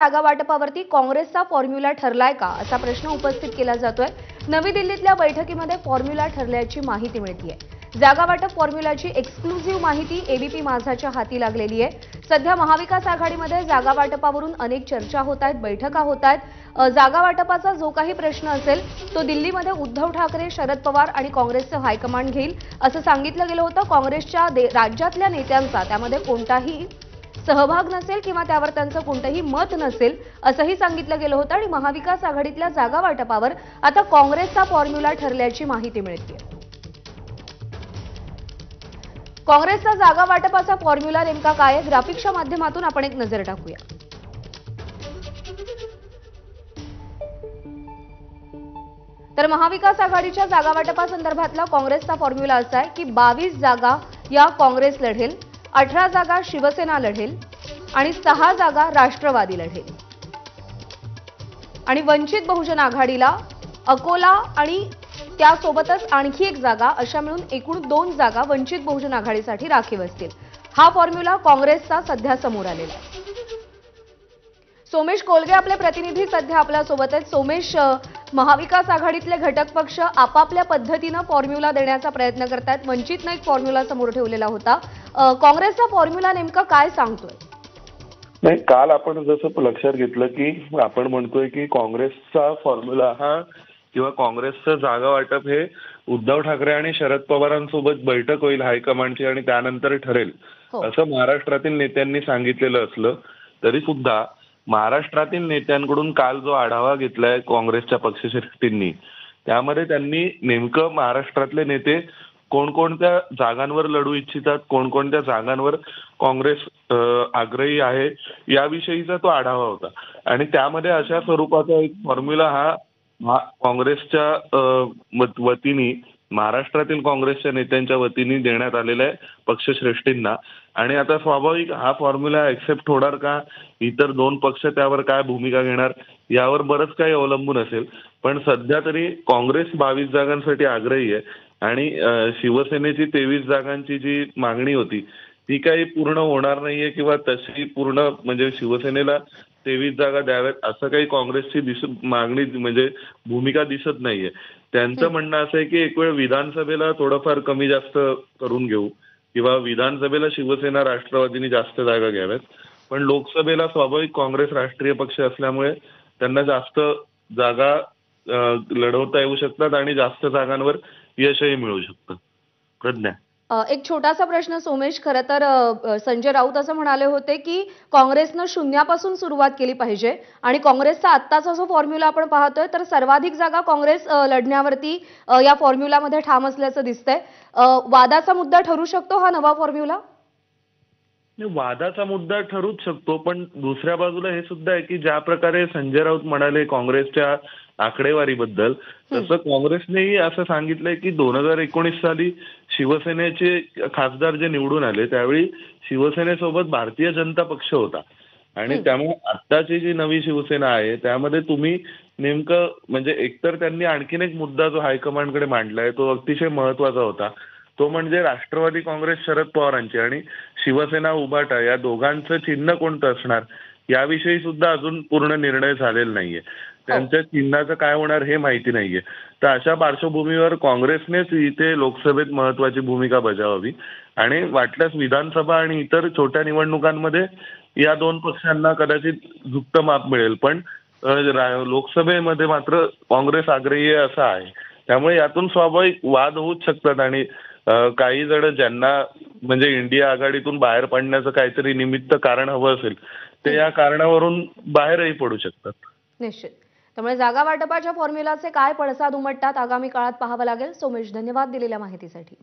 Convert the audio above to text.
जागा वाटपावरती काँग्रेसचा फॉर्म्युला ठरलाय का असा प्रश्न उपस्थित केला जातोय। नवी दिल्लीतल्या बैठकीमध्ये फॉर्म्युला ठरल्याची माहिती मिळतेय। जागा वाटप फॉर्म्युलाची एक्सक्लुझिव्ह माहिती एबीपी माझाच्या हाती लागलेली आहे। सध्या महाविकास आघाडीमध्ये जागा वाटपावरून अनेक चर्चा होत आहेत, बैठका होत आहेत। जागा वाटपाचा जो काही प्रश्न असेल तो दिल्लीमध्ये उद्धव ठाकरे, शरद पवार आणि काँग्रेसचं हायकमांड घेईल असं सांगितलं गेलं होतं। काँग्रेसच्या राज्यातल्या नेत्यांचा त्यामध्ये कोणताही सहभाग नसेल किंवा त्यावर त्यांचं कोणतंही मत नसेल असंही सांगितलं गेलं होतं आणि महाविकास आघाडीतल्या जागा वाटपावर आता काँग्रेसचा फॉर्म्युला ठरल्याची माहिती मिळते। काँग्रेसचा जागा वाटपाचा फॉर्म्युला नेमका काय आहे, ग्राफिक्सच्या माध्यमातून आपण एक नजर टाकूया। तर महाविकास आघाडीच्या जागा वाटपासंदर्भातला काँग्रेसचा फॉर्म्युला असा आहे की 22 जागा या काँग्रेस लढेल, 18 जागा शिवसेना लढेल आणि 6 जागा राष्ट्रवादी लढेल आणि वंचित बहुजन आघाडीला अकोला आणि त्यासोबतच आणखी एक जागा अशा मिळून एकूण 2 जागा वंचित बहुजन आघाडीसाठी राखीव असतील। हा फॉर्म्युला काँग्रेसचा सध्या समोर आलेला आहे। सोमेश कोलगे आपले प्रतिनिधी सध्या आपल्या सोबत आहेत। सोमेश, महाविकास आघाडीतले घटक पक्ष आपापल्या पद्धतीने फॉर्म्युला देण्याचा प्रयत्न करतात। वंचितने एक फॉर्म्युला समोर ठेवलेला होता। काँग्रेसचा फॉर्म्युला नेमका काय सांगतोय? नाही, काल आपण जसं लक्षात घेतलं की आपण म्हणतोय की काँग्रेसचा फॉर्म्युला हा किंवा काँग्रेसचं जागा वाटप हे उद्धव ठाकरे आणि शरद पवारांसोबत बैठक होईल हायकमांडची आणि त्यानंतर ठरेल असं महाराष्ट्रातील नेत्यांनी सांगितलेलं असलं तरी सुद्धा महाराष्ट्रातील नेत्यांकडून काल जो आढावा घेतलाय काँग्रेसच्या पक्षश्रेष्ठींनी त्यामध्ये त्यांनी नेमकं महाराष्ट्रातले नेते कोणकोणत्या जागांवर लढू इच्छितात, कोणकोणत्या जागांवर काँग्रेस आग्रही आहे याविषयीचा तो आढावा होता आणि त्यामध्ये अशा स्वरूपाचा एक फॉर्म्युला हा काँग्रेसच्या वतीने महाराष्ट्रातील काँग्रेसच्या नेत्यांच्या वतीने देण्यात आलेला आहे पक्षश्रेष्ठींना। आणि आता स्वाभाविक हा फॉर्म्युला ऍक्सेप्ट होणार का, इतर 2 पक्ष त्यावर काय भूमिका घेणार यावर बरंच काही अवलंबून असेल। पण सध्या तरी काँग्रेस 22 जागांसाठी आग्रही आहे आणि शिवसेनेची 23 जागांची जी मागणी होती ती काही पूर्ण होणार नाहीये किंवा तशी पूर्ण म्हणजे शिवसेनेला 23 जागा द्याव्यात असं काही काँग्रेसची मागणी म्हणजे भूमिका दिसत नाहीये। त्यांचं म्हणणं असं आहे की एक वेळ विधानसभेला थोडंफार कमी जास्त करून घेऊ किंवा विधानसभेला शिवसेना राष्ट्रवादीने जास्त जागा घ्याव्यात, पण लोकसभेला स्वाभाविक काँग्रेस राष्ट्रीय पक्ष असल्यामुळे त्यांना जास्त जागा लढवता येऊ शकतात आणि जास्त जागांवर यशही मिळू शकतं। प्रज्ञा, एक छोटासा प्रश्न सोमेश, खरं तर संजय राऊत असं म्हणाले होते की काँग्रेसनं शून्यापासून सुरुवात केली पाहिजे आणि काँग्रेसचा आत्ताचा जो फॉर्म्युला आपण पाहतोय तर सर्वाधिक जागा काँग्रेस लढण्यावरती या फॉर्म्युलामध्ये ठाम असल्याचं दिसतंय। वादाचा मुद्दा ठरू शकतो हा नवा फॉर्म्युला? वादाचा मुद्दा ठरूच शकतो, पण दुसऱ्या बाजूला हे सुद्धा आहे की ज्या प्रकारे संजय राऊत म्हणाले काँग्रेसच्या आकडेवारीबद्दल तसं काँग्रेसनेही असं सांगितलंय की 2019 साली शिवसेनेचे खासदार जे निवडून आले त्यावेळी शिवसेनेसोबत भारतीय जनता पक्ष होता आणि त्यामुळे आत्ताची जी नवी शिवसेना आहे त्यामध्ये तुम्ही नेमकं म्हणजे एकतर त्यांनी आणखीन एक मुद्दा जो हायकमांडकडे मांडलाय तो अतिशय महत्वाचा होता, तो म्हणजे राष्ट्रवादी काँग्रेस शरद पवारांची आणि शिवसेना उभाटा या दोघांचं चिन्ह कोणतं असणार याविषयी सुद्धा अजून पूर्ण निर्णय झालेला नाहीये। त्यांच्या चिन्हाचं काय होणार हे माहिती नाहीये। तर अशा पार्श्वभूमीवर काँग्रेसनेच इथे लोकसभेत महत्वाची भूमिका बजावावी आणि वाटल्यास विधानसभा आणि इतर छोट्या निवडणुकांमध्ये या 2 पक्षांना कदाचित झुकतं माप मिळेल, पण लोकसभेमध्ये मात्र काँग्रेस आग्रही आहे असं आहे। त्यामुळे यातून स्वाभाविक वाद होऊच शकतात आणि काही जण ज्यांना म्हणजे इंडिया आघाडीतून बाहेर पडण्याचं काहीतरी निमित्त कारण हवं असेल ते या कारणावरून बाहेरही पडू शकतात। निश्चित। त्यामुळे जागा वाटपाच्या फॉर्म्युलाचे काय पडसाद उमटतात आगामी काळात पाहावं लागेल। सोमेश, धन्यवाद दिलेल्या माहितीसाठी।